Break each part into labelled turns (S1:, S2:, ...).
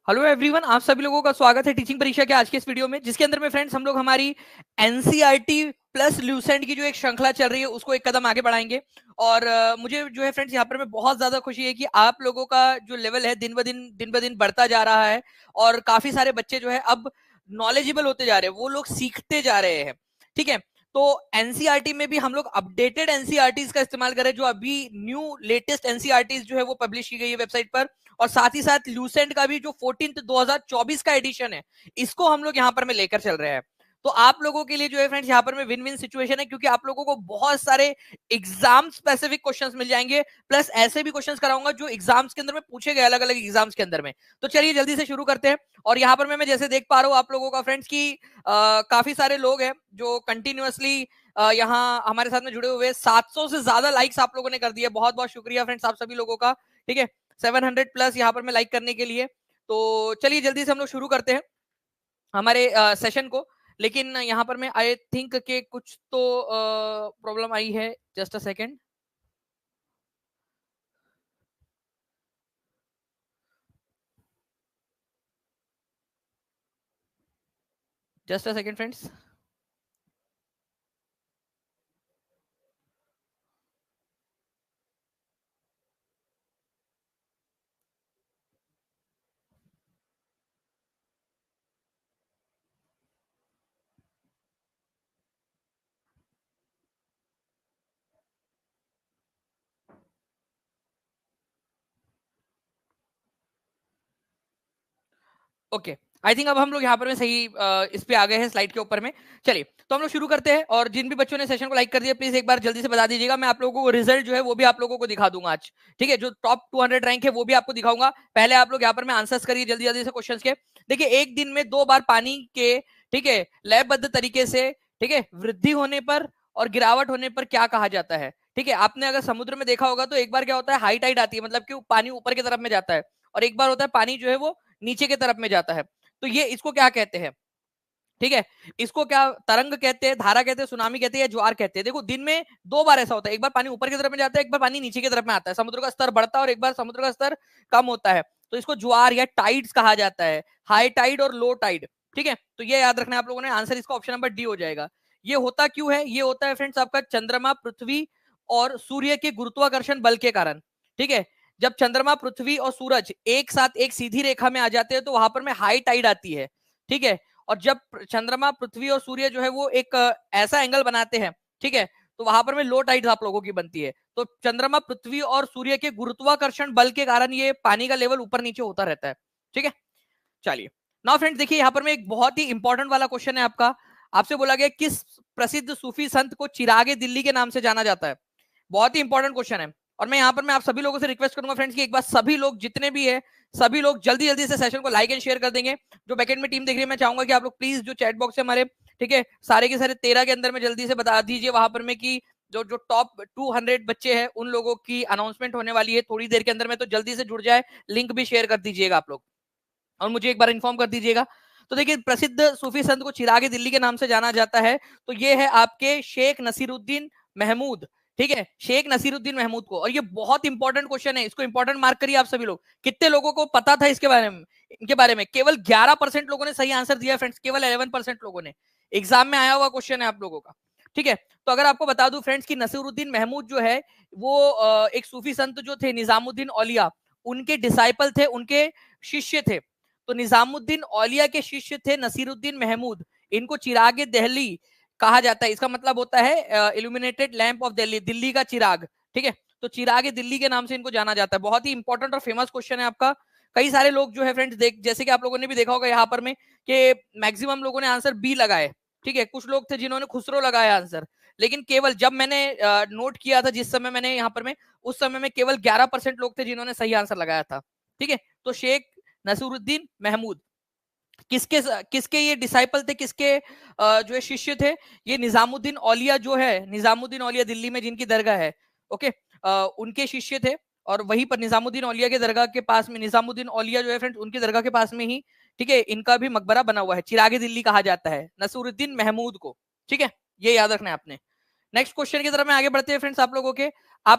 S1: Hello everyone, आप सभी लोगों का स्वागत है टीचिंग परीक्षा के आज के इस वीडियो में, जिसके अंदर में फ्रेंड्स हम लोग हमारी एनसीईआरटी प्लस ल्यूसेंट की जो एक श्रृंखला चल रही है उसको एक कदम आगे बढ़ाएंगे। और मुझे जो है फ्रेंड्स यहाँ पर में बहुत ज्यादा खुशी है कि आप लोगों का जो लेवल है दिन ब दिन बढ़ता जा रहा है और काफी सारे बच्चे जो है अब नॉलेजेबल होते जा रहे हैं, वो लोग सीखते जा रहे हैं। ठीक है, तो एनसीईआरटी में भी हम लोग अपडेटेड एनसीईआरटीज का इस्तेमाल करें, जो अभी न्यू लेटेस्ट एनसीईआरटीज जो है वो पब्लिश की गई है वेबसाइट पर। और साथ ही साथ ल्यूसेंट का भी जो 14 2024 का एडिशन है, इसको हम लोग यहाँ पर में लेकर चल रहे हैं। तो आप लोगों के लिए जो है फ्रेंड्स यहाँ पर में विन विन सिचुएशन है, क्योंकि आप लोगों को बहुत सारे एग्जाम स्पेसिफिक क्वेश्चंस मिल जाएंगे, प्लस ऐसे भी क्वेश्चंस कराऊंगा जो एग्जाम्स के अंदर में पूछे गए, अलग अलग एग्जाम्स के अंदर में। तो चलिए जल्दी से शुरू करते हैं। और यहाँ पर मैं जैसे देख पा रहा हूँ आप लोगों का फ्रेंड्स की काफी सारे लोग हैं जो कंटिन्यूअसली यहाँ हमारे साथ में जुड़े हुए। 700 से ज्यादा लाइक्स आप लोगों ने कर दिए, बहुत बहुत शुक्रिया फ्रेंड्स आप सभी लोगों का। ठीक है, 700 प्लस यहाँ पर मैं लाइक करने के लिए। तो चलिए जल्दी से हम लोग शुरू करते हैं हमारे सेशन को। लेकिन यहाँ पर मैं आई थिंक के कुछ तो प्रॉब्लम आई है। Just a second, just a second friends. Okay, I think अब हम लोग यहाँ पर में सही इस पे आ गए हैं स्लाइड के ऊपर में। चलिए तो हम लोग शुरू करते हैं। और जिन भी बच्चों ने सेशन को लाइक कर दिया, प्लीज एक बार जल्दी से बता दीजिएगा। मैं आप लोगों को रिजल्ट जो है वो भी आप लोगों को दिखा दूंगा आज। ठीक है, जो टॉप 200 रैंक है वो भी आपको दिखाऊंगा। पहले आप लोग यहाँ पर में आंसर्स करिए जल्दी जल्दी से क्वेश्चन के। देखिए, एक दिन में 2 बार पानी के, ठीक है, लयबद्ध तरीके से, ठीक है, वृद्धि होने पर और गिरावट होने पर क्या कहा जाता है। ठीक है, आपने अगर समुद्र में देखा होगा तो एक बार क्या होता है, हाई टाइड आती है, मतलब कि पानी ऊपर की तरफ में जाता है, और एक बार होता है पानी जो है वो नीचे की तरफ में जाता है। तो ये इसको क्या कहते हैं? ठीक है, इसको क्या तरंग कहते हैं, धारा कहते हैं, सुनामी कहते हैं, या ज्वार कहते हैं। देखो, दिन में 2 बार ऐसा होता है, एक बार पानी ऊपर की तरफ में जाता है, एक बार पानी नीचे की तरफ में आता है, समुद्र का स्तर बढ़ता है और एक बार समुद्र का स्तर कम होता है। तो इसको ज्वार या टाइड्स कहा जाता है, हाई टाइड और लो टाइड। ठीक है, तो ये याद रखना है आप लोगों ने। आंसर इसका ऑप्शन नंबर डी हो जाएगा। ये होता क्यों है? ये होता है फ्रेंड्स आपका चंद्रमा, पृथ्वी और सूर्य के गुरुत्वाकर्षण बल के कारण। ठीक है, जब चंद्रमा, पृथ्वी और सूरज एक साथ एक सीधी रेखा में आ जाते हैं तो वहां पर में हाई टाइड आती है। ठीक है, और जब चंद्रमा, पृथ्वी और सूर्य जो है वो एक ऐसा एंगल बनाते हैं, ठीक है, तो वहां पर में लो टाइड आप लोगों की बनती है। तो चंद्रमा, पृथ्वी और सूर्य के गुरुत्वाकर्षण बल के कारण ये पानी का लेवल ऊपर नीचे होता रहता है। ठीक है, चलिए नाउ फ्रेंड्स देखिए, यहाँ पर में एक बहुत ही इंपॉर्टेंट वाला क्वेश्चन है आपका। आपसे बोला गया किस प्रसिद्ध सूफी संत को चिरागे दिल्ली के नाम से जाना जाता है। बहुत ही इंपॉर्टेंट क्वेश्चन है। और मैं यहाँ पर मैं आप सभी लोगों से रिक्वेस्ट करूंगा फ्रेंड्स कि एक बार सभी लोग जितने भी है, सभी लोग जल्दी जल्दी से सेशन को लाइक एंड शेयर कर देंगे। जो बैकेंड में टीम देख रही है, मैं चाहूंगा कि आप लोग प्लीज जो चैट बॉक्स है हमारे, ठीक है, सारे के सारे 13 के अंदर में जल्दी से बता दीजिए वहां पर में कि जो जो टॉप 200 बच्चे हैं उन लोगों की अनाउंसमेंट होने वाली है थोड़ी देर के अंदर में, तो जल्दी से जुड़ जाए। लिंक भी शेयर कर दीजिएगा आप लोग और मुझे एक बार इन्फॉर्म कर दीजिएगा। तो देखिए, प्रसिद्ध सूफी संत को चिरागे दिल्ली के नाम से जाना जाता है। तो ये है आपके शेख नसीरुद्दीन महमूद। ठीक है, शेख नसीरुद्दीन महमूद को। और ये बहुत इंपॉर्टेंट क्वेश्चन है, इसको इंपॉर्टेंट मार्क करिए आप सभी लोग। कितने लोगों को पता था इसके बारे में? इनके बारे में केवल 11% लोगों ने सही आंसर दिया फ्रेंड्स, केवल 11% लोगों ने। एग्जाम में आया हुआ क्वेश्चन है आप लोगों का। ठीक है, तो अगर आपको बता दूं फ्रेंड्स कि नसीरुद्दीन महमूद जो है वो एक सूफी संत जो थे निजामुद्दीन औलिया, उनके डिसाइपल थे, उनके शिष्य थे। तो निजामुद्दीन औलिया के शिष्य थे नसीरुद्दीन महमूद। इनको चिरागे दिल्ली कहा जाता है। इसका मतलब होता है illuminated lamp of Delhi, Delhi का चिराग। ठीक है, तो चिरागे दिल्ली के नाम से इनको जाना जाता है। बहुत ही इंपॉर्टेंट और फेमस क्वेश्चन है आपका। कई सारे लोग जो है फ्रेंड्स देख, जैसे कि आप लोगों ने भी देखा होगा यहाँ पर में कि मैक्सिमम लोगों ने आंसर बी लगाए। ठीक है, कुछ लोग थे जिन्होंने खुसरो लगाया आंसर। लेकिन केवल जब मैंने नोट किया था, जिस समय मैंने यहाँ पर में, उस समय में केवल 11% लोग थे जिन्होंने सही आंसर लगाया था। ठीक है, तो शेख नसीरुद्दीन महमूद किसके किसके ये डिसाइपल थे, किसके जो है शिष्य थे? ये निजामुद्दीन औलिया जो है, निजामुद्दीन औलिया दिल्ली में जिनकी दरगाह है, ओके, उनके शिष्य थे। और वहीं पर निजामुद्दीन औलिया के दरगाह के पास में, निजामुद्दीन औलिया जो है फ्रेंड्स उनकी दरगाह के पास में ही, ठीक है, इनका भी मकबरा बना हुआ है। चिरागे दिल्ली कहा जाता है नसीरुद्दीन महमूद को। ठीक है, ये याद रखना है आपने। नेक्स्ट क्वेश्चन की तरफ में आगे बढ़ते हैं फ्रेंड्स। आप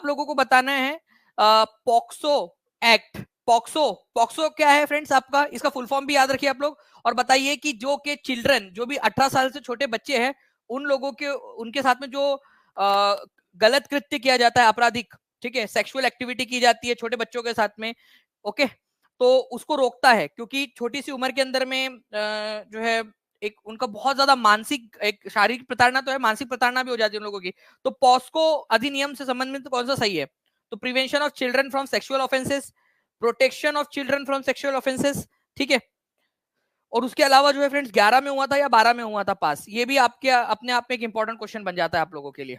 S1: लोगों को बताना है पॉक्सो एक्ट पॉक्सो, पॉक्सो क्या है फ्रेंड्स आपका, इसका फुल फॉर्म भी याद रखिए आप लोग, और बताइए कि जो के चिल्ड्रन, जो भी 18 साल से छोटे बच्चे हैं, उन लोगों के, उनके साथ में जो गलत कृत्य किया जाता है, आपराधिक, ठीक है, सेक्सुअल एक्टिविटी की जाती है छोटे बच्चों के साथ में, ओके, तो उसको रोकता है, क्योंकि छोटी सी उम्र के अंदर में जो है एक उनका बहुत ज्यादा मानसिक, एक शारीरिक प्रताड़ना तो है, मानसिक प्रताड़ना भी हो जाती है उन लोगों की। तो पॉस्को अधिनियम से संबंधित कौन सा सही है? तो prevention of children from sexual offences, protection of children from sexual offences, ठीक है। और उसके अलावा जो है फ्रेंड्स 11 में हुआ था या 12 में हुआ था पास, ये भी आपके अपने आप में एक इंपॉर्टेंट क्वेश्चन बन जाता है आप लोगों के लिए,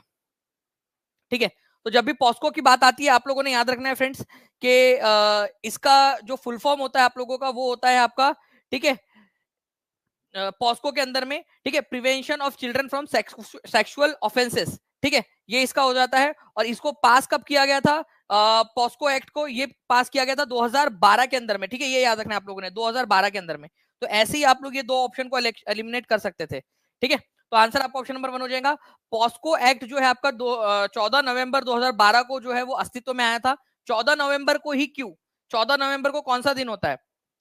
S1: ठीक है। तो जब भी पॉस्को की बात आती है आप लोगों ने याद रखना है फ्रेंड्स कि इसका जो फुल फॉर्म होता है आप लोगों का, वो होता है आपका, ठीक है, पॉस्को के अंदर में, ठीक है, prevention of children from sexual offences, ठीक है, ये इसका हो जाता है। और इसको पास कब किया गया था? पॉस्को एक्ट को ये पास किया गया था 2012 के अंदर में, ठीक है, ये याद रखना है आप लोगों ने, 2012 के अंदर में। तो ऐसे ही आप लोग ये दो ऑप्शन को एलिमिनेट कर सकते थे, ठीक है। तो आंसर आपका ऑप्शन नंबर 1 हो जाएगा। पॉस्को एक्ट जो है आपका 14 नवंबर 2012 को जो है वो अस्तित्व में आया था। 14 नवंबर को ही क्यों? 14 नवंबर को कौन सा दिन होता है?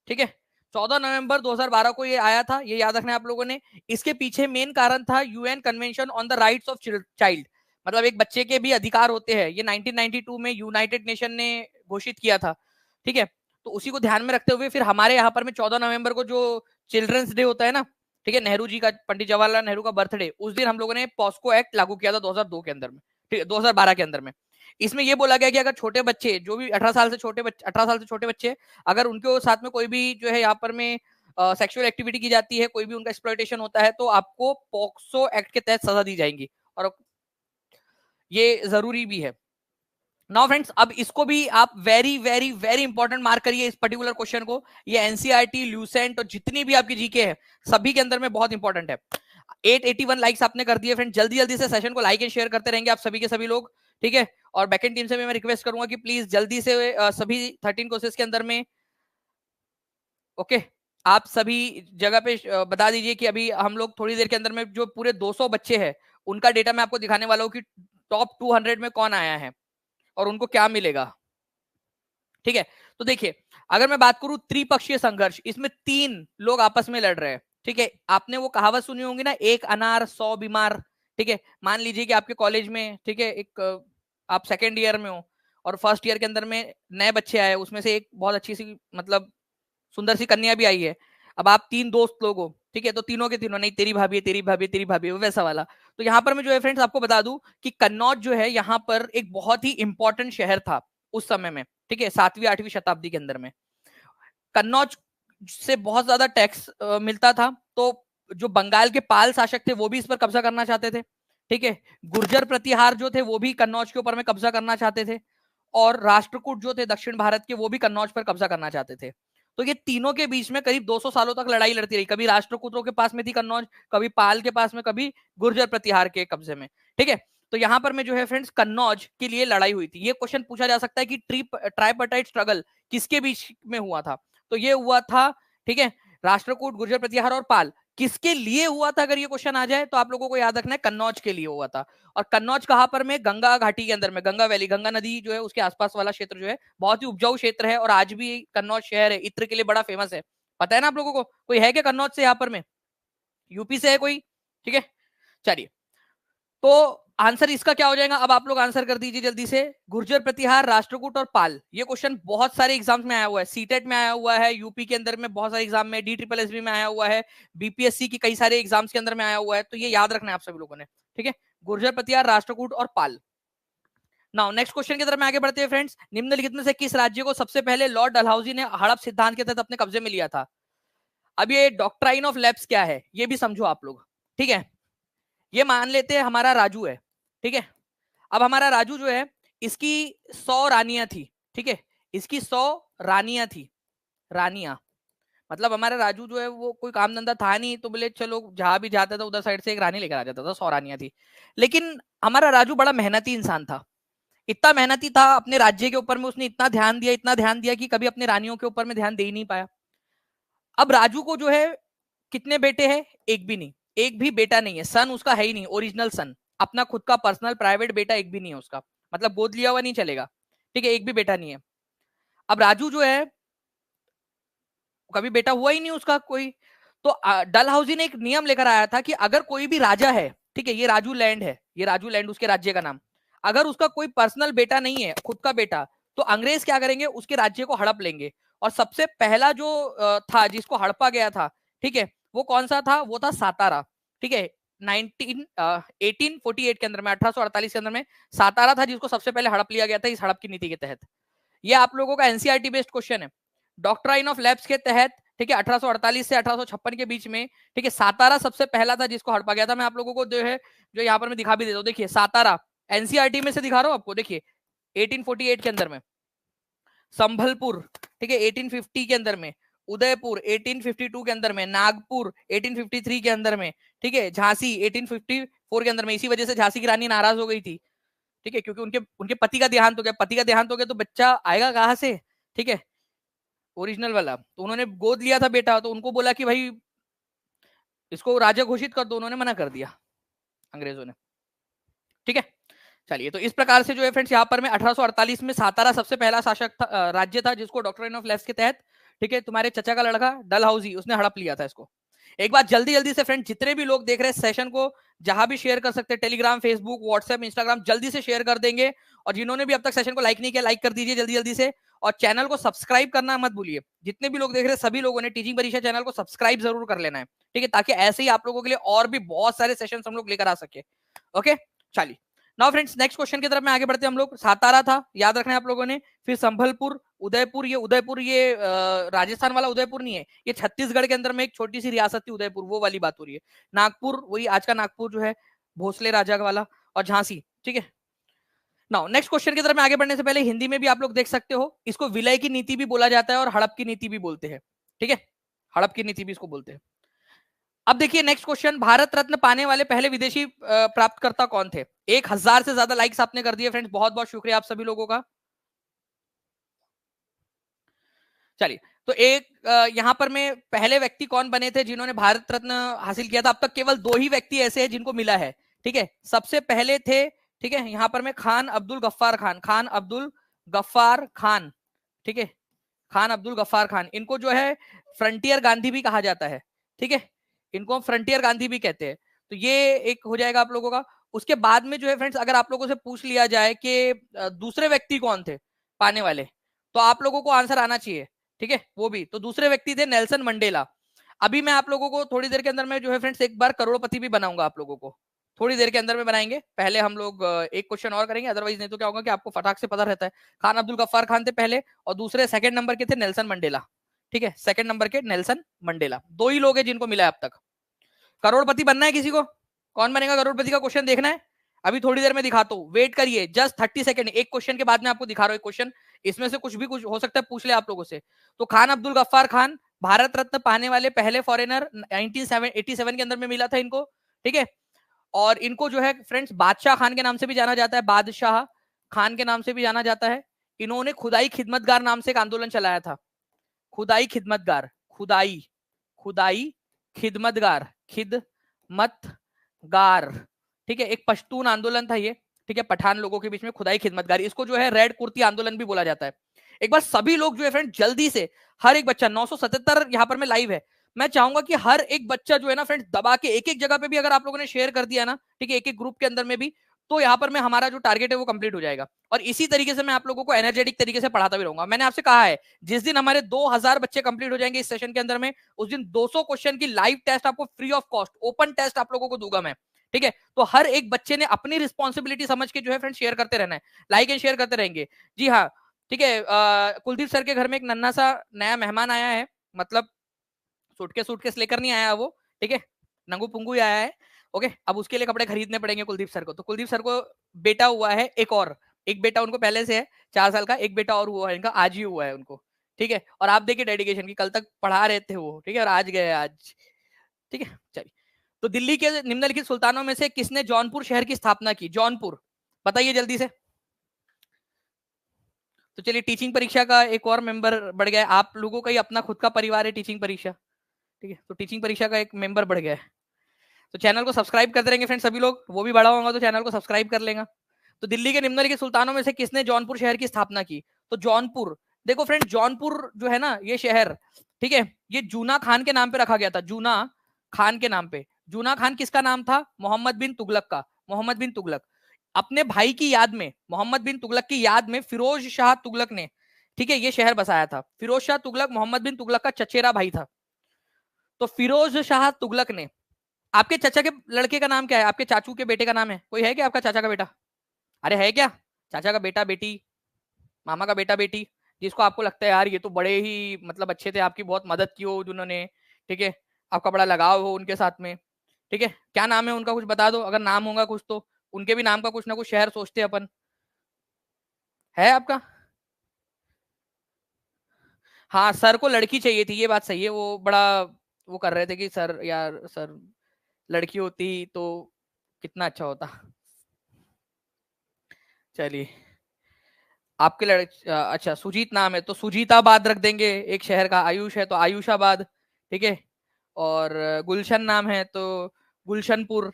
S1: ठीक है, 14 नवंबर 2012 को ये आया था, ये याद रखना है आप लोगों ने। इसके पीछे मेन कारण था UN convention on the rights of child, मतलब एक बच्चे के भी अधिकार होते हैं, ये 1992 में यूनाइटेड नेशन ने घोषित किया था, ठीक है। तो उसी को ध्यान में रखते हुए फिर हमारे यहाँ पर में 14 नवंबर को जो चिल्ड्रंस डे होता है ना, ठीक है, नेहरू जी का, पंडित जवाहरलाल नेहरू का बर्थडे, उस दिन हम लोगों ने पॉस्को एक्ट लागू किया था 2002 के अंदर में, ठीक है, 2012 के अंदर में। इसमें यह बोला गया कि अगर छोटे बच्चे, जो भी 18 साल से छोटे बच्चे, 18 साल से छोटे बच्चे, अगर उनके साथ में कोई भी जो है यहाँ पर में सेक्सुअल एक्टिविटी की जाती है, कोई भी उनका एक्सप्लॉयटेशन होता है, तो आपको पॉक्सो एक्ट के तहत सजा दी जाएगी, और ये जरूरी भी है। नाउ फ्रेंड्स, अब इसको भी आप very very very important mark करिए इस पर्टिकुलर क्वेश्चन को। ये एनसीईआरटी, ल्यूसेंट और जितनी भी आपकी जीके है, सभी के अंदर में बहुत इंपॉर्टेंट है। 881 लाइक्स आपने कर दिए फ्रेंड, जल्दी जल्दी से सेशन को लाइक एंड शेयर करते रहेंगे आप सभी के सभी लोग, ठीक है। और बैकएंड टीम से मैं रिक्वेस्ट करूंगा कि प्लीज जल्दी से सभी 13 कोर्सेज के अंदर में, ओके, आप सभी जगह पे बता दीजिए कि अभी हम लोग थोड़ी देर के अंदर में जो पूरे 200 बच्चे हैं, उनका डेटा मैं आपको दिखाने वाला हूँ कि टॉप 200 में कौन आया है और उनको क्या मिलेगा, ठीक है। तो देखिए, अगर मैं बात करूं त्रिपक्षीय संघर्ष, इसमें 3 लोग आपस में लड़ रहे हैं, ठीक है। आपने वो कहावत सुनी होगी ना, एक अनार 100 बीमार, ठीक है। मान लीजिए कि आपके कॉलेज में, ठीक है, एक आप सेकेंड ईयर में हो और फर्स्ट ईयर के अंदर में नए बच्चे आए, उसमें से एक बहुत अच्छी सी, मतलब सुंदर सी कन्या भी आई है। अब आप 3 दोस्त लोग हो, ठीक है, तो तीनों के तीनों, नहीं तेरी भाभी है, तेरी भाभी है, तेरी भाभी है, वैसा वाला। तो यहाँ पर मैं जो है फ्रेंड्स आपको बता दूं कि कन्नौज जो है यहाँ पर एक बहुत ही इंपॉर्टेंट शहर था उस समय में, ठीक है, 7वीं 8वीं शताब्दी के अंदर में। कन्नौज से बहुत ज्यादा टैक्स मिलता था, तो जो बंगाल के पाल शासक थे वो भी इस पर कब्जा करना चाहते थे, ठीक है। गुर्जर प्रतिहार जो थे वो भी कन्नौज के ऊपर में कब्जा करना चाहते थे, और राष्ट्रकूट जो थे दक्षिण भारत के, वो भी कन्नौज पर कब्जा करना चाहते थे। तो ये तीनों के बीच में करीब 200 सालों तक लड़ाई लड़ती रही, कभी राष्ट्रकूटों के पास में थी कन्नौज, कभी पाल के पास में, कभी गुर्जर प्रतिहार के कब्जे में, ठीक है। तो यहाँ पर में जो है फ्रेंड्स कन्नौज के लिए लड़ाई हुई थी। ये क्वेश्चन पूछा जा सकता है कि ट्राइपार्टाइट स्ट्रगल किसके बीच में हुआ था? तो ये हुआ था, ठीक है, राष्ट्रकूट, गुर्जर प्रतिहार और पाल, किसके लिए हुआ था? अगर ये क्वेश्चन आ जाए तो आप लोगों को याद रखना है कन्नौज के लिए हुआ था। और कन्नौज कहां पर में? गंगा घाटी के अंदर में, गंगा वैली, गंगा नदी जो है उसके आसपास वाला क्षेत्र जो है बहुत ही उपजाऊ क्षेत्र है, और आज भी कन्नौज शहर है इत्र के लिए बड़ा फेमस है। पता है ना आप लोगों को? कोई है क्या कन्नौज से यहाँ पर में? यूपी से है कोई? ठीक है, चलिए, तो आंसर इसका क्या हो जाएगा? अब आप लोग आंसर कर दीजिए जल्दी से। गुर्जर प्रतिहार, राष्ट्रकूट और पाल। ये क्वेश्चन बहुत सारे एग्जाम्स में आया हुआ है, सीटेट में आया हुआ है, यूपी के अंदर में बहुत सारे एग्जाम में, DSSB में आया हुआ है, बीपीएससी की कई सारे एग्जाम्स के अंदर में आया हुआ है। तो ये याद रखना है आप सभी लोगों ने, ठीक है, गुर्जर प्रतिहार, राष्ट्रकूट और पाल। नाउ नेक्स्ट क्वेश्चन की तरफ में आगे बढ़ते हैं फ्रेंड्स। निम्नलिखित में से किस राज्य को सबसे पहले लॉर्ड डलहौजी ने हड़प सिद्धांत के तहत अपने कब्जे में लिया था? अब ये डॉक्ट्राइन ऑफ लैप्स क्या है ये भी समझो आप लोग, ठीक है। ये मान लेते हैं हमारा राजू है, ठीक है। अब हमारा राजू जो है, इसकी 100 रानियां थी, ठीक है, इसकी 100 रानियां थी, रानियां, मतलब हमारा राजू जो है वो कोई काम धंधा था नहीं, तो बोले चलो जहां भी जाता था उधर साइड से एक रानी लेकर आ जाता था, 100 रानियां थी। लेकिन हमारा राजू बड़ा मेहनती इंसान था, इतना मेहनती था अपने राज्य के ऊपर में, उसने इतना ध्यान दिया, इतना ध्यान दिया कि कभी अपने रानियों के ऊपर में ध्यान दे ही नहीं पाया। अब राजू को जो है कितने बेटे हैं? एक भी नहीं, एक भी बेटा नहीं है, सन उसका है ही नहीं, ओरिजिनल सन, अपना खुद का पर्सनल प्राइवेट बेटा एक भी नहीं है उसका, मतलब गोद लिया हुआ नहीं चलेगा, ठीक है, एक भी बेटा नहीं है। अब राजू जो है कभी बेटा हुआ ही नहीं उसका कोई। तो डलहौजी ने एक नियम लेकर आया था कि अगर कोई भी राजा है, ठीक है, ये राजू लैंड है, ये राजू लैंड उसके राज्य का नाम, अगर उसका कोई पर्सनल बेटा नहीं है, खुद का बेटा, तो अंग्रेज क्या करेंगे, उसके राज्य को हड़प लेंगे। और सबसे पहला जो था जिसको हड़पा गया था, ठीक है, वो कौन सा था, वो था सातारा, ठीक है। 1848 के अंदर में, 1848 के अंदर में सातारा था जिसको सबसे पहले हड़प लिया गया था इस हड़प की नीति के तहत। ये आप लोगों का एनसीईआरटी बेस्ड क्वेश्चन है। डॉक्ट्राइन ऑफ लैप्स के तहत, ठीक है, 1848 से 1856 के बीच में, ठीक है, सातारा सबसे पहला था जिसको हड़पा गया था। मैं आप लोगों को जो है जो यहाँ पर मैं दिखा भी देता हूँ, देखिए सातारा एनसीईआरटी में से दिखा रहा हूँ आपको, देखिए 1848 के अंदर में संभलपुर, ठीक है, 1850 के अंदर में उदयपुर, 1852 के अंदर में नागपुर, 1853 के अंदर में, ठीक है, झांसी 1854 के अंदर में। इसी वजह से झांसी की रानी नाराज हो गई थी, ठीक है, क्योंकि उनके उनके पति का देहांत हो गया। पति का देहांत हो गया तो बच्चा आएगा कहाँ से, ठीक है, ओरिजिनल वाला। तो उन्होंने गोद लिया था बेटा, तो उनको बोला कि भाई इसको राजा घोषित कर दो, उन्होंने मना कर दिया अंग्रेजों ने, ठीक है। चलिए, तो इस प्रकार से जो है फ्रेंड्स यहाँ पर में 1848 में सातारा सबसे पहला शासक था, राज्य था जिसको डॉक्ट्राइन ऑफ लैप्स के तहत, ठीक है, तुम्हारे चचा का लड़का डलहौजी उसने हड़प लिया था इसको। एक बात जल्दी जल्दी से फ्रेंड, जितने भी लोग देख रहे हैं सेशन को, जहां भी शेयर कर सकते हैं, टेलीग्राम, फेसबुक, व्हाट्सएप, इंस्टाग्राम, जल्दी से शेयर कर देंगे। और जिन्होंने भी अब तक सेशन को लाइक नहीं किया, लाइक कर दीजिए जल्दी जल्दी से। और चैनल को सब्सक्राइब करना मत भूलिए। जितने भी लोग देख रहे हैं सभी लोगों ने टीचिंग परीक्षा चैनल को सब्सक्राइब जरूर कर लेना है, ठीक है, ताकि ऐसे ही आप लोगों के लिए और भी बहुत सारे सेशन हम लोग लेकर आ सके। ओके, चलिए नाउ फ्रेंड्स नेक्स्ट क्वेश्चन की तरफ में आगे बढ़ते हैं हम लोग। सातारा था, याद रखना है आप लोगों ने, फिर संभलपुर, उदयपुर, ये उदयपुर ये राजस्थान वाला उदयपुर नहीं है, ये छत्तीसगढ़ के अंदर में एक छोटी सी रियासत थी उदयपुर, वो वाली बात हो रही है। नागपुर वही आज का नागपुर जो है, भोसले राजा वाला, और झांसी, ठीक है। नाउ नेक्स्ट क्वेश्चन की तरफ में आगे बढ़ने से पहले हिंदी में भी आप लोग देख सकते हो, इसको विलय की नीति भी बोला जाता है और हड़प की नीति भी बोलते हैं, ठीक है, हड़प की नीति भी इसको बोलते हैं। अब देखिए नेक्स्ट क्वेश्चन, भारत रत्न पाने वाले पहले विदेशी प्राप्तकर्ता कौन थे? 1000 से ज्यादा लाइक्स आपने कर दिए फ्रेंड्स, बहुत बहुत शुक्रिया आप सभी लोगों का। चलिए, तो एक यहां पर में पहले व्यक्ति कौन बने थे जिन्होंने भारत रत्न हासिल किया था? अब तक केवल 2 ही व्यक्ति ऐसे हैं जिनको मिला है, ठीक है। सबसे पहले थे, ठीक है, यहां पर में खान अब्दुल गफ्फार खान, खान अब्दुल गफ्फार खान, ठीक है, खान अब्दुल गफ्फार खान। इनको जो है फ्रंटियर गांधी भी कहा जाता है, ठीक है, इनको फ्रंटियर गांधी भी कहते हैं। तो ये एक हो जाएगा आप लोगों का। उसके बाद में जो है फ्रेंड्स, अगर आप लोगों से पूछ लिया जाए कि दूसरे व्यक्ति कौन थे पाने वाले, तो आप लोगों को आंसर आना चाहिए, ठीक है, वो भी तो दूसरे व्यक्ति थे नेल्सन मंडेला। अभी मैं आप लोगों को थोड़ी देर के अंदर में जो है फ्रेंड्स एक बार करोड़पति भी बनाऊंगा आप लोगों को, थोड़ी देर के अंदर में बनाएंगे। पहले हम लोग एक क्वेश्चन और करेंगे, अदरवाइज नहीं तो क्या होगा कि आपको फटाक से पता रहता है। खान अब्दुल गफ्फार खान थे पहले, और दूसरे सेकंड नंबर के थे नेल्सन मंडेला, ठीक है, सेकंड नंबर के नेल्सन मंडेला। 2 ही लोग हैं जिनको मिला है अब तक। करोड़पति बनना है किसी को? कौन बनेगा करोड़पति का क्वेश्चन देखना है? अभी थोड़ी देर में दिखाता हूँ, वेट करिए जस्ट 30 सेकंड। एक क्वेश्चन के बाद में आपको दिखा रहा हूँ एक क्वेश्चन, इसमें से कुछ भी कुछ हो सकता है पूछ ले आप लोगों से। तो खान अब्दुल गफ्फार खान भारत रत्न पाने वाले पहले फॉरेनर, 1987 के अंदर में मिला था इनको, ठीक है। और इनको जो है फ्रेंड्स बादशाह खान के नाम से भी जाना जाता है, बादशाह खान के नाम से भी जाना जाता है। इन्होंने खुदाई खिदमतगार नाम से एक आंदोलन चलाया था, खुदाई खिदमतगार, खुदाई खुदाई खिदमतगार, खिदमतगार, ठीक है, एक पश्तून आंदोलन था ये, ठीक है, पठान लोगों के बीच में खुदाई खिदमतगार, इसको जो है रेड कुर्ती आंदोलन भी बोला जाता है। एक बार सभी लोग जो है फ्रेंड जल्दी से, हर एक बच्चा 977 यहाँ पर में लाइव है, मैं चाहूंगा कि हर एक बच्चा जो है ना फ्रेंड्स दबा के एक एक जगह पे भी अगर आप लोगों ने शेयर कर दिया ना, ठीक है, एक एक ग्रुप के अंदर में भी, तो यहाँ पर में हमारा जो टारगेट है वो कंप्लीट हो जाएगा। और इसी तरीके से मैं आप लोगों को एनर्जेटिक तरीके से पढ़ाता भी रहूंगा। मैंने आपसे कहा है जिस दिन हमारे 2000 बच्चे कंप्लीट हो जाएंगे इस सेशन के अंदर में, उस दिन 200 क्वेश्चन की लाइव टेस्ट आपको free of cost open test आप लोगों को दूंगा मैं, ठीक है। तो हर एक बच्चे ने अपनी रिस्पॉन्सिबिलिटी समझ के जो है फ्रेंड शेयर करते रहना है, लाइक एंड शेयर करते रहेंगे। जी हाँ, ठीक है। कुलदीप सर के घर में एक नन्हा सा नया मेहमान आया है, मतलब सूटकेस लेकर नहीं आया वो, ठीक है, नंगू पुंगू ही आया है। ओके, अब उसके लिए कपड़े खरीदने पड़ेंगे कुलदीप सर को। तो कुलदीप सर को बेटा हुआ है एक और, एक बेटा उनको पहले से है 4 साल का, एक बेटा और हुआ है इनका, आज ही हुआ है उनको, ठीक है। और आप देखिए डेडिकेशन की, कल तक पढ़ा रहे थे वो, ठीक है, और आज गए आज, ठीक है। चलिए, तो दिल्ली के निम्नलिखित सुल्तानों में से किसने जौनपुर शहर की स्थापना की? जौनपुर, बताइए जल्दी से। तो चलिए, टीचिंग परीक्षा का एक और मेंबर बढ़ गया, आप लोगों का ही अपना खुद का परिवार है टीचिंग परीक्षा, ठीक है, तो टीचिंग परीक्षा का एक मेंबर बढ़ गया है। तो चैनल को सब्सक्राइब करते रहेंगे फ्रेंड सभी लोग, वो भी बड़ा होगा तो चैनल को सब्सक्राइब कर लेगा। तो दिल्ली के निम्नलिखित सुल्तानों में से किसने जौनपुर शहर की स्थापना की? तो जौनपुर, देखो फ्रेंड, जौनपुर जो है ना ये शहर, ठीक है, ये जूना खान के नाम पे रखा गया था, जूना खान के नाम पे। जूना खान किसका नाम था? मोहम्मद बिन तुगलक का। मोहम्मद बिन तुगलक अपने भाई की याद में, मोहम्मद बिन तुगलक की याद में फिरोज शाह तुगलक ने, ठीक है, ये शहर बसाया था। फिरोज शाह तुगलक मोहम्मद बिन तुगलक का चचेरा भाई था। तो फिरोज शाह तुगलक ने, आपके चाचा के लड़के का नाम क्या है? आपके चाचू के बेटे का नाम है? कोई है क्या आपका चाचा का बेटा? अरे है क्या चाचा का बेटा बेटी, मामा का बेटा बेटी, जिसको आपको लगता है यार ये तो बड़े ही मतलब अच्छे थे, आपकी बहुत मदद की हो उन्होंने, ठीक है, आपका बड़ा लगाव हो उनके साथ में, ठीक है, क्या नाम है उनका? कुछ बता दो, अगर नाम होगा कुछ तो उनके भी नाम का कुछ ना कुछ शहर सोचते हैं अपन। है आपका? हाँ, सर को लड़की चाहिए थी, ये बात सही है, वो बड़ा वो कर रहे थे कि सर यार सर लड़की होती तो कितना अच्छा होता। चलिए, आपके अच्छा सुजीत नाम है तो सुजीताबाद रख देंगे, एक शहर का। आयुष है तो आयुषाबाद, ठीक है। और गुलशन नाम है तो गुलशनपुर।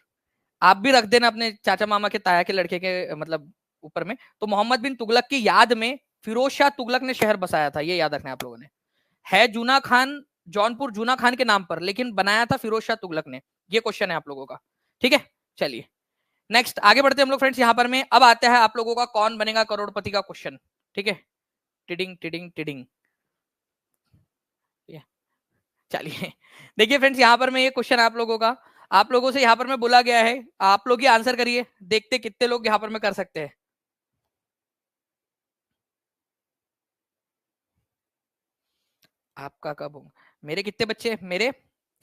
S1: आप भी रख देना अपने चाचा मामा के ताया के लड़के के मतलब ऊपर में। तो मोहम्मद बिन तुगलक की याद में फिरोज शाह तुगलक ने शहर बसाया था, ये याद रखना है आप लोगों ने। है जूना खान, जौनपुर जूना खान के नाम पर, लेकिन बनाया था फिरोज शाह तुगलक ने। ये क्वेश्चन है आप लोगों का, ठीक है। चलिए नेक्स्ट आगे बढ़ते हैं हम लोग फ्रेंड्स। यहाँ पर में अब आता है आप लोगों का कौन बनेगा करोड़पति का क्वेश्चन, ठीक है। Tiding tiding tiding. चलिए देखिए फ्रेंड्स, यहाँ पर मैं ये क्वेश्चन आप लोगों का, आप लोगों से यहाँ पर मैं बोला गया है, आप लोग ही आंसर करिए, देखते कितने लोग यहाँ पर में कर सकते हैं। आपका कब होगा? मेरे कितने बच्चे हैं? मेरे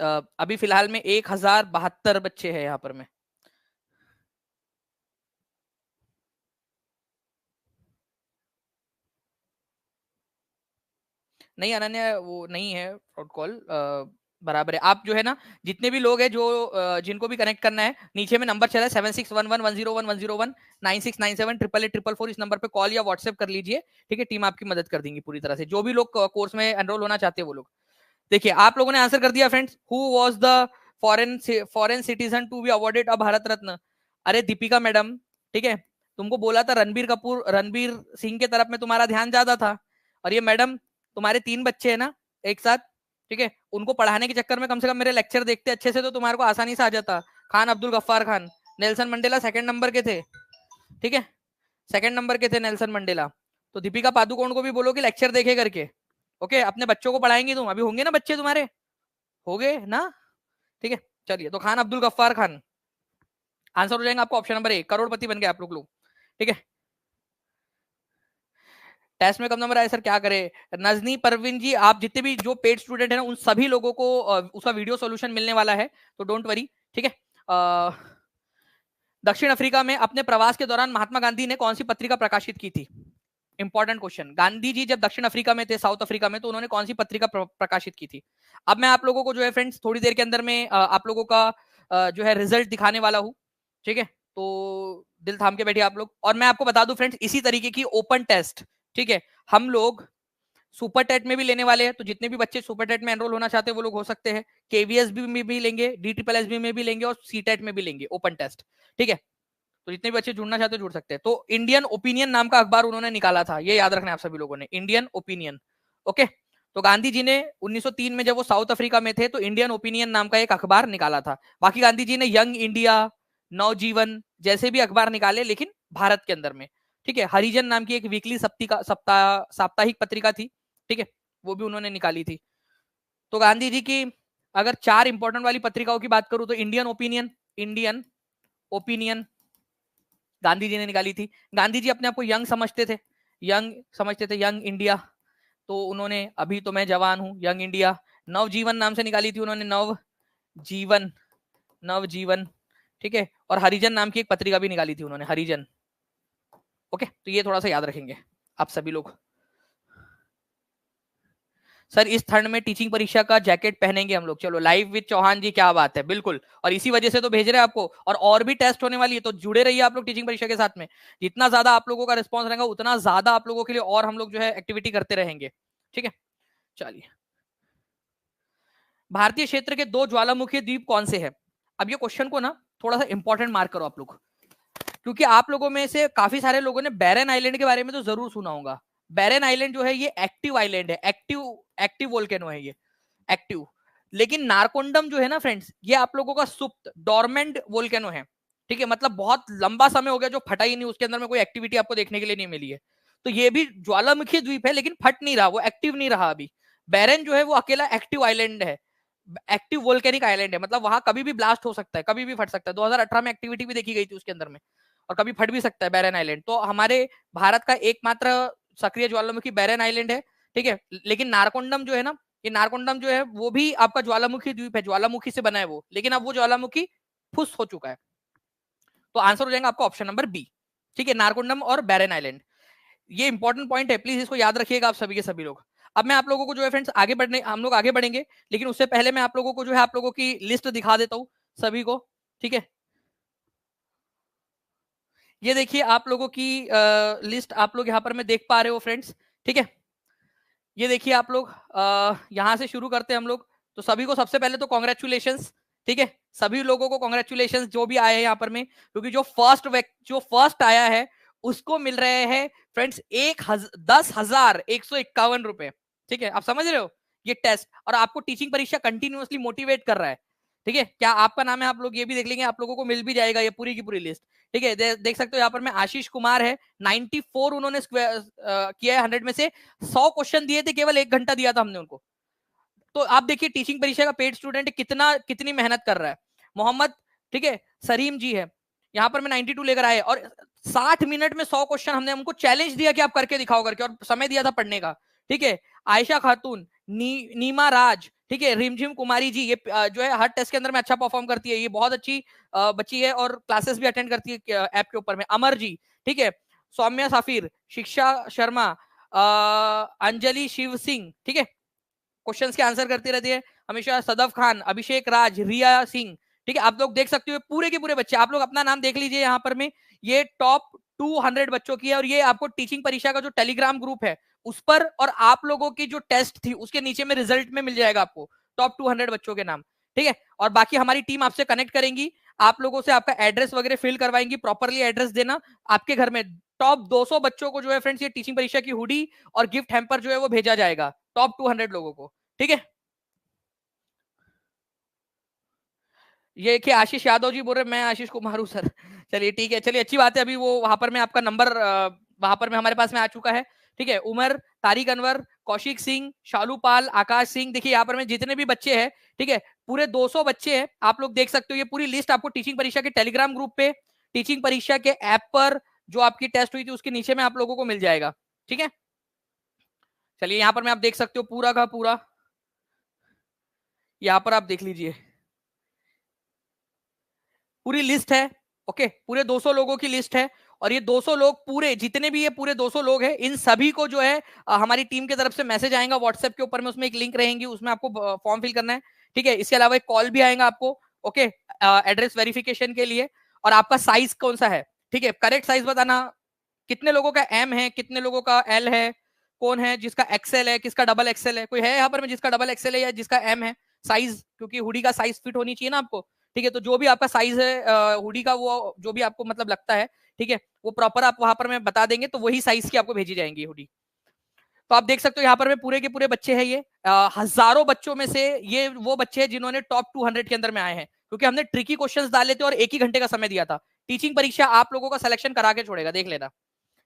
S1: अभी फिलहाल में 1072 बच्चे हैं यहाँ पर में। नहीं अनन्या, वो नहीं है फ्रॉड कॉल, बराबर है। आप जो है ना, जितने भी लोग हैं जो जिनको भी कनेक्ट करना है, नीचे में नंबर चला है 7611101101 9697 888 444, इस नंबर पे कॉल या व्हाट्सएप कर लीजिए, ठीक है। टीम आपकी मदद कर देंगी पूरी तरह से, जो भी लोग कोर्स में एनरोल होना चाहते हैं वो लोग। देखिए आप लोगों ने आंसर कर दिया friends. Who was the foreign foreign citizen to be awarded a Bharat Ratna? अरे दीपिका मैडम, ठीक है। तुमको बोला था रणबीर कपूर, रणबीर सिंह के तरफ में तुम्हारा ध्यान ज्यादा था। और ये मैडम, तुम्हारे 3 बच्चे हैं ना एक साथ, ठीक है, उनको पढ़ाने के चक्कर में कम से कम मेरे लेक्चर देखते अच्छे से तो तुम्हारे को आसानी से आ जाता। Khan Abdul Ghaffar Khan, Nelson Mandela second number के थे, ठीक है, सेकंड नंबर के थे नेल्सन मंडेला। तो दीपिका पादुकोण को भी बोलो कि लेक्चर देखे करके, ओके। अपने बच्चों को पढ़ाएंगी तुम, अभी होंगे ना बच्चे तुम्हारे, हो गए ना, ठीक है। चलिए, तो खान अब्दुल गफ्फार खान आंसर हो जाएगा आपका ऑप्शन नंबर 1, करोड़पति बन गए आप लोग, ठीक है। टेस्ट में कम नंबर आए सर क्या करे? नजनी परवीन जी, आप जितने भी जो पेड स्टूडेंट है ना, उन सभी लोगों को उसका वीडियो सॉल्यूशन मिलने वाला है, तो डोंट वरी, ठीक है। दक्षिण अफ्रीका में अपने प्रवास के दौरान महात्मा गांधी ने कौन सी पत्रिका प्रकाशित की थी? Important question. गांधी जी जब दक्षिण अफ्रीका में थे, साउथ अफ्रीका में, तो उन्होंने कौन सी पत्रिका प्रकाशित की थी? अब मैं आप लोगों को जो है फ्रेंड्स थोड़ी देर के अंदर में आप लोगों का जो है रिजल्ट दिखाने वाला हूँ, ठीक है। तो दिल थाम के बैठिए आप लोग। और मैं आपको बता दूं फ्रेंड्स, इसी तरीके की ओपन टेस्ट, ठीक है, हम लोग सुपर टेट में भी लेने वाले हैं। तो जितने भी बच्चे सुपर टेट में एनरोल होना चाहते हैं वो लोग हो सकते हैं, केवीएस में भी लेंगे, डी ट्रिपल एस बी में भी लेंगे, और सी टेट में भी लेंगे ओपन टेस्ट, ठीक है। तो जितने भी बच्चे जुड़ना चाहते हैं जुड़ सकते हैं। तो इंडियन ओपिनियन नाम का अखबार उन्होंने निकाला था, ये याद रखना है आप सभी लोगों ने, इंडियन ओपिनियन, ओके। तो गांधी जी ने 1903 में जब वो साउथ अफ्रीका में थे तो इंडियन ओपिनियन नाम का एक अखबार निकाला था। बाकी गांधी जी ने यंग इंडिया, नवजीवन जैसे भी अखबार निकाले, लेकिन भारत के अंदर में, ठीक है। हरिजन नाम की एक वीकली साप्ताहिक पत्रिका थी, ठीक है, वो भी उन्होंने निकाली थी। तो गांधी जी की अगर 4 इंपॉर्टेंट वाली पत्रिकाओं की बात करूं तो Indian Opinion, Indian Opinion Gandhi ji ने निकाली थी। गांधी जी अपने आप को यंग समझते थे, यंग समझते थे, यंग इंडिया, तो उन्होंने अभी तो मैं जवान हूं, यंग इंडिया। नवजीवन नाम से निकाली थी उन्होंने, नव जीवन, नवजीवन, ठीक है। और हरिजन नाम की एक पत्रिका भी निकाली थी उन्होंने, हरिजन, ओके। तो ये थोड़ा सा याद रखेंगे आप सभी लोग। सर इस ठंड में टीचिंग परीक्षा का जैकेट पहनेंगे हम लोग, चलो लाइव विद चौहान जी, क्या बात है, बिल्कुल। और इसी वजह से तो भेज रहे हैं आपको, और भी टेस्ट होने वाली है, तो जुड़े रहिए आप लोग टीचिंग परीक्षा के साथ में। जितना ज्यादा आप लोगों का रिस्पॉन्स रहेगा उतना ज्यादा आप लोगों के लिए और हम लोग जो है एक्टिविटी करते रहेंगे, ठीक है। चलिए, भारतीय क्षेत्र के 2 ज्वालामुखी द्वीप कौन से है? अब ये क्वेश्चन को ना थोड़ा सा इंपॉर्टेंट मार्क करो आप लोग, क्योंकि आप लोगों में से काफी सारे लोगों ने बैरन आइलैंड के बारे में तो जरूर सुना होगा। बैरन आइलैंड जो है ये एक्टिव आइलैंड है, एक्टिव एक्टिव वोल्केनो है ये। एक्टिव। लेकिन नारकोंडम जो है ना फ्रेंड्स, ये आप लोगों का सुप्त डोरमेंट वोल्केनो है, ठीक है, मतलब बहुत लंबा समय हो गया जो फटा ही नहीं, उसके अंदर में कोई एक्टिविटी आपको देखने के लिए नहीं मिली है। तो ये भी ज्वालामुखी द्वीप है लेकिन फट नहीं रहा, वो एक्टिव नहीं रहा अभी। बैरन जो है वो अकेला एक्टिव आइलैंड है, एक्टिव वोल्केनिक आइलैंड है, मतलब वहां कभी भी ब्लास्ट हो सकता है, कभी भी फट सकता है। 2018 में एक्टिविटी भी देखी गई थी उसके अंदर में, और कभी फट भी सकता है बैरन आइलैंड। तो हमारे भारत का एकमात्र सक्रिय ज्वालामुखी बैरन आइलैंड है, ठीक है। लेकिन नारकोंडम जो है ना, ये नारकोंडम जो है वो भी आपका ज्वालामुखी द्वीप है, ज्वालामुखी से बना है वो, लेकिन अब वो ज्वालामुखी फुस हो चुका है। तो आंसर हो जाएगा आपका ऑप्शन नंबर बी, ठीक है, नारकोंडम और बैरन आइलैंड। ये इंपॉर्टेंट पॉइंट है, प्लीज इसको याद रखिएगा आप सभी के सभी लोग। अब मैं आप लोगों को जो है फ्रेंड्स आगे बढ़ने, हम लोग आगे बढ़ेंगे, लेकिन उससे पहले मैं आप लोगों को जो है आप लोगों की लिस्ट दिखा देता हूं सभी को, ठीक है। ये देखिए आप लोगों की लिस्ट आप लोग यहाँ पर मैं देख पा रहे हो फ्रेंड्स, ठीक है। ये देखिए आप लोग, यहाँ से शुरू करते हैं हम लोग। तो सभी को सबसे पहले तो कॉन्ग्रेचुलेशंस, ठीक है, सभी लोगों को कॉन्ग्रेचुलेशंस जो भी आए हैं यहाँ पर में, क्योंकि जो फर्स्ट आया है उसको मिल रहे हैं फ्रेंड्स 10,151 रुपए, ठीक है। आप समझ रहे हो, ये टेस्ट और आपको टीचिंग परीक्षा कंटिन्यूअसली मोटिवेट कर रहा है, ठीक है। क्या आपका नाम है, आप लोग ये भी देख लेंगे, आप लोगों को मिल भी जाएगा ये पूरी की पूरी लिस्ट, ठीक है। देख सकते हो यहाँ पर में आशीष कुमार है, 94 उन्होंने किया है 100 में से। 100 क्वेश्चन दिए थे, केवल 1 घंटा दिया था हमने उनको। तो आप देखिए टीचिंग परीक्षा का पेड स्टूडेंट कितनी मेहनत कर रहा है। मोहम्मद, ठीक है, सरीम जी है यहाँ पर मैं 92 लेकर आए, और 60 मिनट में 100 क्वेश्चन हमने उनको चैलेंज दिया कि आप करके दिखाओ करके, और समय दिया था पढ़ने का, ठीक है। आयशा खातून, नीमा राज, ठीक है, रिमझिम कुमारी जी, ये जो है हर टेस्ट के अंदर में अच्छा परफॉर्म करती है, ये बहुत अच्छी बच्ची है और क्लासेस भी अटेंड करती है ऐप के ऊपर में। अमर जी, ठीक है, सौम्या साफिर, शिक्षा शर्मा, अंजलि शिव सिंह, ठीक है, क्वेश्चंस के आंसर करती रहती है हमेशा। सदफ खान, अभिषेक राज, रिया सिंह, ठीक है। आप लोग देख सकते हो पूरे के पूरे बच्चे, आप लोग अपना नाम देख लीजिए यहाँ पर में, ये टॉप 200 बच्चों की है, और ये आपको टीचिंग परीक्षा का जो टेलीग्राम ग्रुप है उस पर, और आप लोगों की जो टेस्ट थी उसके नीचे में रिजल्ट में मिल जाएगा आपको टॉप 200 बच्चों के नाम, ठीक है। और बाकी हमारी टीम आपसे कनेक्ट करेंगी, आप लोगों से आपका एड्रेस वगैरह फिल करवाएंगी, प्रॉपरली एड्रेस देना आपके घर में। टॉप 200 बच्चों को जो है फ्रेंड्स ये टीचिंग परीक्षा की हुडी और गिफ्ट हैम्पर जो है वो भेजा जाएगा, टॉप 200 लोगों को, ठीक है। ये कि आशीष यादव जी बोल रहे मैं आशीष कुमार हूँ सर। चलिए ठीक है, चलिए अच्छी बात है, अभी वो वहां पर में आपका नंबर वहां पर में हमारे पास में आ चुका है, ठीक है। उमर, तारिक अनवर, कौशिक सिंह, शालू पाल, आकाश सिंह, देखिए यहाँ पर में जितने भी बच्चे हैं, ठीक है, पूरे 200 बच्चे हैं, आप लोग देख सकते हो। ये पूरी लिस्ट आपको टीचिंग परीक्षा के टेलीग्राम ग्रुप पे, टीचिंग परीक्षा के ऐप पर, जो आपकी टेस्ट हुई थी उसके नीचे में आप लोगों को मिल जाएगा, ठीक है। चलिए यहाँ पर में आप देख सकते हो पूरा का पूरा, यहाँ पर आप देख लीजिए पूरी लिस्ट है, ओके, पूरे 200 लोगों की लिस्ट है। और ये 200 लोग पूरे जितने भी ये पूरे 200 लोग हैं, इन सभी को जो है हमारी टीम की तरफ से मैसेज आएगा व्हाट्सएप के ऊपर में, उसमें एक लिंक रहेंगी, उसमें आपको फॉर्म फिल करना है, ठीक है। इसके अलावा एक कॉल भी आएगा आपको, ओके, एड्रेस वेरिफिकेशन के लिए। और आपका साइज कौन सा है, ठीक है, करेक्ट साइज बताना, कितने लोगों का एम है, कितने लोगों का एल है, कौन है जिसका एक्सएल है, किसका डबल एक्सएल है, कोई है यहाँ पर में जिसका डबल एक्सएल है या जिसका एम है, साइज, क्योंकि हुडी का साइज फिट होनी चाहिए ना आपको, ठीक है। तो जो भी आपका साइज है हुडी का, वो जो भी आपको मतलब लगता है, ठीक है, वो प्रॉपर आप वहां पर में बता देंगे, तो वही साइज की आपको भेजी जाएंगी हुडी। तो आप देख सकते हो यहाँ पर में पूरे के पूरे बच्चे हैं, ये हजारों बच्चों में से ये वो बच्चे हैं जिन्होंने टॉप 200 के अंदर में आए हैं, क्योंकि हमने ट्रिकी क्वेश्चंस डाले थे और 1 ही घंटे का समय दिया था। टीचिंग परीक्षा आप लोगों का सिलेक्शन करा के छोड़ेगा, देख लेना,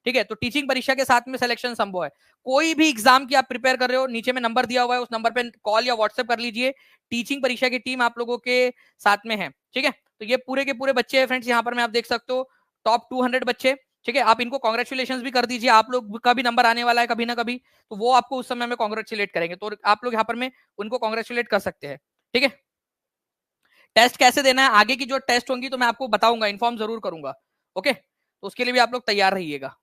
S1: ठीक है। तो टीचिंग परीक्षा के साथ में सिलेक्शन संभव है। कोई भी एग्जाम की आप प्रिपेयर कर रहे हो, नीचे में नंबर दिया हुआ है, उस नंबर पे कॉल या व्हाट्सएप कर लीजिए, टीचिंग परीक्षा की टीम आप लोगों के साथ में है, ठीक है। तो ये पूरे के पूरे बच्चे हैं फ्रेंड्स, यहाँ पर मैं आप देख सकते हो टॉप 200 बच्चे, ठीक है। आप इनको कॉन्ग्रेचुलेशन भी कर दीजिए, आप लोग का भी नंबर आने वाला है कभी ना कभी, तो वो आपको उस समय में कॉन्ग्रेचुलेट करेंगे, तो आप लोग यहाँ पर में उनको कॉन्ग्रेचुलेट कर सकते हैं, ठीक है। टेस्ट कैसे देना है, आगे की जो टेस्ट होंगी तो मैं आपको बताऊंगा, इन्फॉर्म जरूर करूंगा, ओके। तो उसके लिए भी आप लोग तैयार रहिएगा।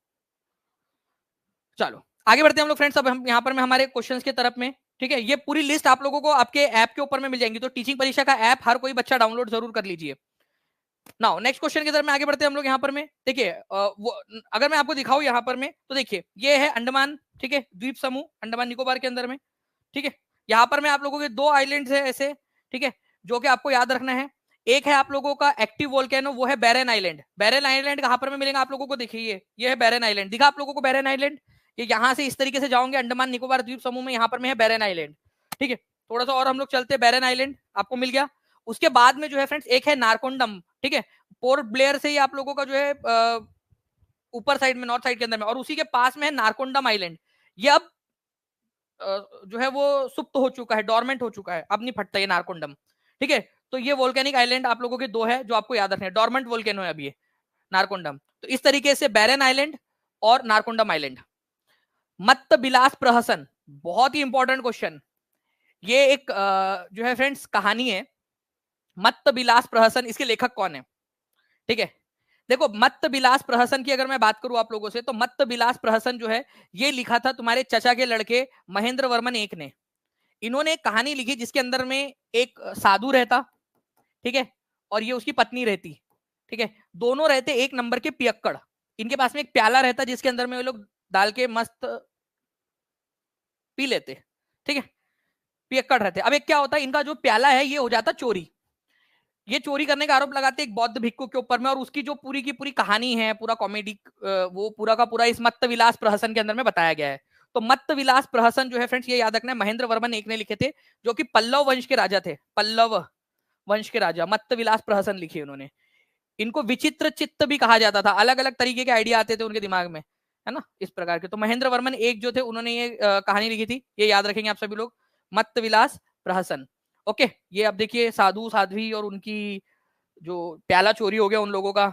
S1: चलो आगे बढ़ते हैं हम लोग फ्रेंड्स, अब हम यहाँ पर में हमारे क्वेश्चंस की तरफ में, ठीक है। ये पूरी लिस्ट आप लोगों को आपके ऐप के ऊपर में मिल जाएंगी, तो टीचिंग परीक्षा का ऐप हर कोई बच्चा डाउनलोड जरूर कर लीजिए। नाउ नेक्स्ट क्वेश्चन की तरफ में आगे बढ़ते हैं हम लोग यहाँ पर में, देखिए अगर मैं आपको दिखाऊं यहाँ पर में, तो देखिए ये है अंडमान, ठीक है, द्वीप समूह अंडमान निकोबार के अंदर में, ठीक है। यहाँ पर में आप लोगों के 2 आइलैंड्स है ऐसे, ठीक है, जो कि आपको याद रखना है। एक है आप लोगों का एक्टिव वोल्केनो, वो है बैरन आइलैंड। बैरन आइलैंड कहां पर में मिलेगा आप लोगों को, देखिए ये है बैरन आइलैंड, दिखा आप लोगों को बैरन आइलैंड, ये यहाँ से इस तरीके से जाओगे अंडमान निकोबार द्वीप समूह में, यहाँ पर में है बैरन आइलैंड, ठीक है। थोड़ा सा और हम लोग चलते, बैरन आइलैंड आपको मिल गया। उसके बाद में जो है फ्रेंड्स एक है नारकोंडम, ठीक है, पोर्ट ब्लेयर से ही आप लोगों का जो है ऊपर साइड में, नॉर्थ साइड के अंदर में, और उसी के पास में है नारकोंडम आइलैंड। ये अब जो है वो सुप्त हो चुका है, डोरमेंट हो चुका है, अब नहीं फटता ये नारकोंडम, ठीक है। तो ये वोल्केनिक आइलैंड आप लोगों के दो है जो आपको याद रखने हैं, डोरमेंट वोल्केनो है अभी ये नारकोंडम। तो इस तरीके से बैरन आइलैंड और नारकोंडम आइलैंड। मत्त बिलास प्रहसन, बहुत ही इंपॉर्टेंट क्वेश्चन। ये एक जो है फ्रेंड्स कहानी है, मत्त बिलास प्रहसन, इसके लेखक कौन है, ठीक है। देखो मत्त बिलास प्रहसन की अगर मैं बात करूं आप लोगों से, तो मत्त बिलास प्रहसन जो है ये लिखा था तुम्हारे चचा के लड़के महेंद्र वर्मन एक ने। इन्होंने एक कहानी लिखी जिसके अंदर में एक साधु रहता, ठीक है, और ये उसकी पत्नी रहती, ठीक है। दोनों रहते एक नंबर के पियक्कड़। इनके पास में एक प्याला रहता जिसके अंदर में वो लोग डाल के मस्त पी लेते, ठीक है, पियक्कड़ रहते। अब एक क्या होता है, इनका जो प्याला है ये हो जाता चोरी। ये चोरी करने का आरोप लगाते एक बौद्ध भिक्खु के ऊपर में, और उसकी जो पूरी की पूरी कहानी है, पूरा कॉमेडी, वो पूरा का पूरा इस मत्त विलास प्रहसन के अंदर में बताया गया है। तो मत्त विलास प्रहसन जो है फ्रेंड्स ये याद रखना है, महेंद्र वर्मन एक ने लिखे थे, जो कि पल्लव वंश के राजा थे, पल्लव वंश के राजा मत्त विलास प्रहसन लिखी उन्होंने। इनको विचित्र चित्त भी कहा जाता था, अलग अलग तरीके के आइडिया आते थे उनके दिमाग में, है ना, इस प्रकार के। तो महेंद्र वर्मन एक जो थे उन्होंने ये कहानी लिखी थी, ये याद रखेंगे आप सभी लोग, मत्त विलास प्रहसन। ओके, ये अब देखिए साधु साध्वी और उनकी जो प्याला चोरी हो गया उन लोगों का,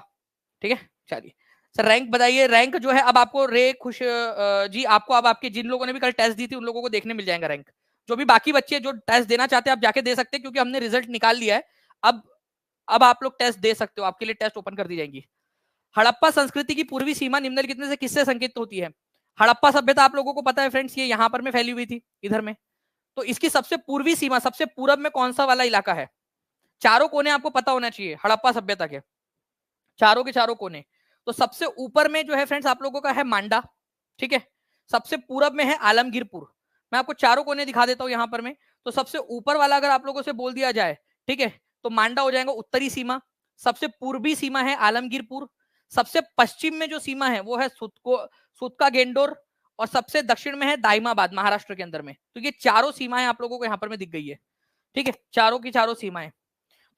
S1: ठीक है। चलिए सर रैंक बताइए, रैंक जो है अब आपको रे खुश जी, आपको अब आपके जिन लोगों ने भी कल टेस्ट दी थी उन लोगों को देखने मिल जाएगा रैंक। जो भी बाकी बच्चे जो टेस्ट देना चाहते हैं आप जाके दे सकते हैं, क्योंकि हमने रिजल्ट निकाल लिया है। अब आप लोग टेस्ट दे सकते हो, आपके लिए टेस्ट ओपन कर दी जाएंगी। हड़प्पा संस्कृति की पूर्वी सीमा निम्नलिखित में से किससे संकेत होती है। हड़प्पा सभ्यता आप लोगों को पता है फ्रेंड्स, ये यहाँ पर में फैली हुई थी इधर में। तो इसकी सबसे पूर्वी सीमा, सबसे पूरब में कौन सा वाला इलाका है। चारों कोने आपको पता होना चाहिए हड़प्पा सभ्यता के, चारों के चारों कोने। तो सबसे ऊपर में जो है फ्रेंड्स आप लोगों का है मांडा, ठीक है। सबसे पूरब में है आलमगीरपुर। मैं आपको चारों कोने दिखा देता हूं यहां पर में। तो सबसे ऊपर वाला अगर आप लोगों से बोल दिया जाए, ठीक है, तो मांडा हो जाएगा उत्तरी सीमा। सबसे पूर्वी सीमा है आलमगीरपुर। सबसे पश्चिम में जो सीमा है वो है सुतका गेंडोर। और सबसे दक्षिण में है दाइमाबाद, महाराष्ट्र के अंदर में। तो ये चारों सीमाएं आप लोगों को यहाँ पर में दिख गई है, ठीक है, चारों की चारों सीमाएं।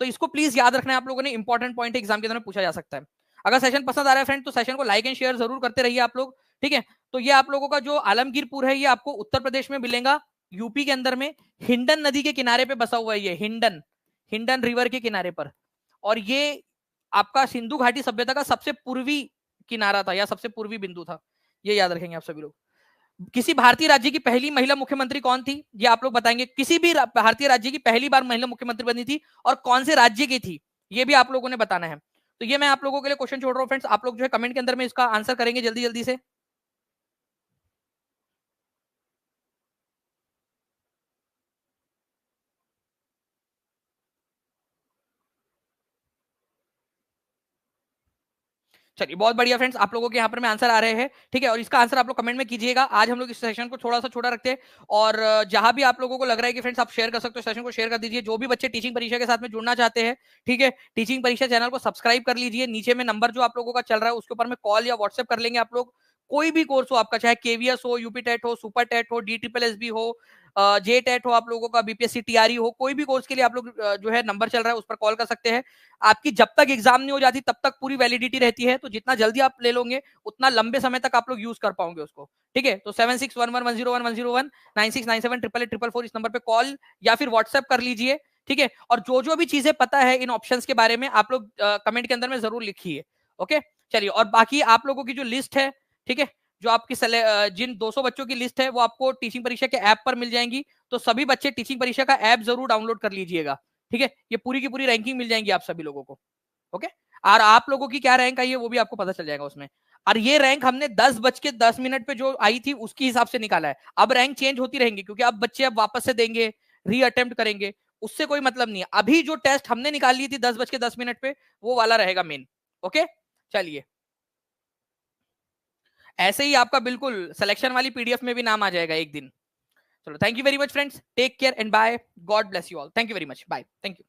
S1: तो इसको प्लीज याद रखना है आप लोगों ने, इंपॉर्टेंट पॉइंट एग्जाम के अंदर पूछा जा सकता है। अगर सेशन पसंद आ रहा है फ्रेंड तो सेशन को लाइक एंड शेयर जरूर करते रहिए आप लोग, ठीक है। तो ये आप लोगों का जो आलमगीरपुर है ये आपको उत्तर प्रदेश में मिलेगा, यूपी के अंदर में हिंडन नदी के किनारे पे बसा हुआ है ये, हिंडन, हिंडन रिवर के किनारे पर। और ये आपका सिंधु घाटी सभ्यता का सबसे पूर्वी किनारा था या सबसे पूर्वी बिंदु था, ये याद रखेंगे आप सभी लोग। किसी भारतीय राज्य की पहली महिला मुख्यमंत्री कौन थी, ये आप लोग बताएंगे। किसी भी भारतीय राज्य की पहली बार महिला मुख्यमंत्री बनी थी और कौन से राज्य की थी, ये भी आप लोगों ने बताना है। तो ये मैं आप लोगों के लिए क्वेश्चन छोड़ रहा हूं फ्रेंड्स, आप लोग जो है कमेंट के अंदर में इसका आंसर करेंगे जल्दी जल्दी से। चलिए बहुत बढ़िया फ्रेंड्स, आप लोगों के यहाँ पर में आंसर आ रहे हैं, ठीक है। और इसका आंसर आप लोग कमेंट में कीजिएगा। आज हम लोग इस सेशन को थोड़ा सा छोटा रखते हैं, और जहां भी आप लोगों को लग रहा है कि फ्रेंड्स आप शेयर कर सकते हो, सेशन को शेयर कर दीजिए। जो भी बच्चे टीचिंग परीक्षा के साथ में जुड़ना चाहते हैं, ठीक है, टीचिंग परीक्षा चैनल को सब्सक्राइब कर लीजिए। नीचे में नंबर जो आप लोगों का चल रहा है उसके ऊपर में कॉल या व्हाट्सएप कर लेंगे आप लोग। कोई भी कोर्स हो आपका, चाहे केवीएस हो, यूपी टेट हो, सुपर टेट हो, DSSB हो, जे टेट हो, आप लोगों का BPSC TRE हो, कोई भी कोर्स के लिए आप लोग जो है नंबर चल रहा है उस पर कॉल कर सकते हैं। आपकी जब तक एग्जाम नहीं हो जाती तब तक पूरी वैलिडिटी रहती है, तो जितना जल्दी आप ले लोगे उतना लंबे समय तक आप लोग यूज कर पाओगे उसको, ठीक है। तो 7611101101 96978844 इस नंबर पे कॉल या फिर व्हाट्सएप कर लीजिए, ठीक है। और जो जो भी चीजें पता है इन ऑप्शंस के बारे में आप लोग कमेंट के अंदर में जरूर लिखिए, ओके। चलिए, और बाकी आप लोगों की जो लिस्ट है, ठीक है, जो आपकी जिन 200 बच्चों की लिस्ट है वो आपको टीचिंग परीक्षा के ऐप पर मिल जाएंगी। तो सभी बच्चे टीचिंग परीक्षा का ऐप जरूर डाउनलोड कर लीजिएगा, ठीक है। ये पूरी की पूरी रैंकिंग मिल जाएंगी आप सभी लोगों को, ओके। और आप लोगों की क्या रैंक आई है वो भी आपको पता चल जाएगा उसमें। और ये रैंक हमने 10:10 पे जो आई थी उसके हिसाब से निकाला है। अब रैंक चेंज होती रहेंगी क्योंकि अब बच्चे अब वापस से देंगे, रीअटेम्प्ट करेंगे, उससे कोई मतलब नहीं है। अभी जो टेस्ट हमने निकाल ली थी 10:10 पे वो वाला रहेगा मेन, ओके। चलिए, ऐसे ही आपका बिल्कुल सिलेक्शन वाली PDF में भी नाम आ जाएगा एक दिन। चलो, thank you very much friends, take care and bye, God bless you all, thank you very much, bye, thank you.